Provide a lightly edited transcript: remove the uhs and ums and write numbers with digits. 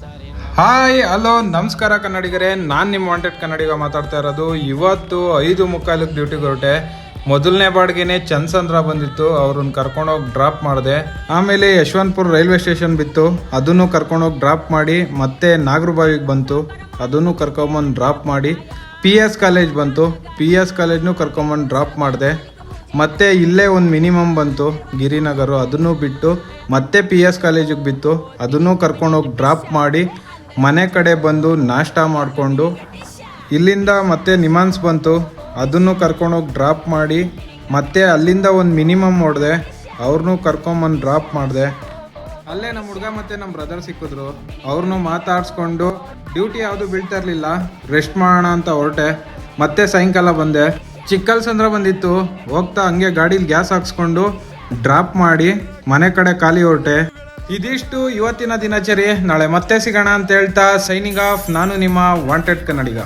Hi hello ನಮಸ್ಕಾರ ಕನ್ನಡಿಗರೇ, ನಾನು ನಿಮ್ಮ ವಾಂಟೆಡ್ ಕನ್ನಡಿಗ ಮಾತಾಡ್ತಾ ಇರೋದು. ಇವತ್ತು 5:45 ಡ್ಯೂಟಿಗೆ ಹೊರಟೆ. ಮೊದಲನೇ ಬಾಡಿಗೆನೆ ಚಂದ್ಸಂದ್ರ ಬಂದಿತ್ತು, ಅವ್ರನ್ನ ಕರ್ಕೊಂಡೋಗಿ ಡ್ರಾಪ್ ಮಾಡಿದೆ. ಆಮೇಲೆ ಯಶವಂತಪುರ ರೈಲ್ವೆ ಸ್ಟೇಷನ್ ಬಿತ್ತು, ಅದನ್ನು ಕರ್ಕೊಂಡೋಗಿ ಡ್ರಾಪ್ ಮಾಡಿ ಮತ್ತೆ ನಾಗರಬಾವಿಗೆ ಬಂತು, ಅದನ್ನು ಕರ್ಕೊಂಬಂದು ಡ್ರಾಪ್ ಮಾಡಿ PS ಕಾಲೇಜ್ ಬಂತು, PS ಕಾಲೇಜ್ನು ಕರ್ಕೊಂಬಂದು ಡ್ರಾಪ್ ಮಾಡಿದೆ. ಮತ್ತೆ ಇಲ್ಲೇ ಒಂದು ಮಿನಿಮಮ್ ಬಂತು ಗಿರಿನಗರು, ಅದನ್ನು ಬಿಟ್ಟು ಮತ್ತೆ PS ಕಾಲೇಜಿಗೆ ಬಿತ್ತು, ಅದನ್ನು ಕರ್ಕೊಂಡೋಗಿ ಡ್ರಾಪ್ ಮಾಡಿ ಮನೆ ಕಡೆ ಬಂದು ನಾಷ್ಟ ಮಾಡಿಕೊಂಡು ಇಲ್ಲಿಂದ ಮತ್ತೆ ನಿಮಾನ್ಸ್ ಬಂತು, ಅದನ್ನು ಕರ್ಕೊಂಡೋಗಿ ಡ್ರಾಪ್ ಮಾಡಿ ಮತ್ತೆ ಅಲ್ಲಿಂದ ಒಂದು ಮಿನಿಮಮ್ ಹೊಡೆದೆ, ಅವ್ರನ್ನೂ ಕರ್ಕೊಂಬಂದು ಡ್ರಾಪ್ ಮಾಡಿದೆ. ಅಲ್ಲೇ ನಮ್ಮ ಹುಡುಗ ಮತ್ತು ನಮ್ಮ ಬ್ರದರ್ ಸಿಕ್ಕಿದ್ರು, ಅವ್ರನ್ನೂ ಮಾತಾಡಿಸ್ಕೊಂಡು ಡ್ಯೂಟಿ ಯಾವುದು ಬೀಳ್ತಾ ಇರಲಿಲ್ಲ, ರೆಸ್ಟ್ ಮಾಡೋಣ ಅಂತ ಹೊರಟೆ. ಮತ್ತೆ ಸಾಯಂಕಾಲ ಬಂದೆ. ಚಿಕ್ಕಲ್ಸಂದ್ರ ಬಂದಿತ್ತು, ಹೋಗ್ತಾ ಹಂಗೆ ಗಾಡೀಲಿ ಗ್ಯಾಸ್ ಹಾಕ್ಸ್ಕೊಂಡು ಡ್ರಾಪ್ ಮಾಡಿ ಮನೆ ಕಡೆ ಖಾಲಿ ಹೊರಟೆ. ಇದಿಷ್ಟು ಇವತ್ತಿನ ದಿನಚರಿ. ನಾಳೆ ಮತ್ತೆ ಸಿಗೋಣ ಅಂತ ಹೇಳ್ತಾ ಸೈನಿಂಗ್ ಆಫ್. ನಾನು ನಿಮ್ಮ ವಾಂಟೆಡ್ ಕನ್ನಡಿಗ.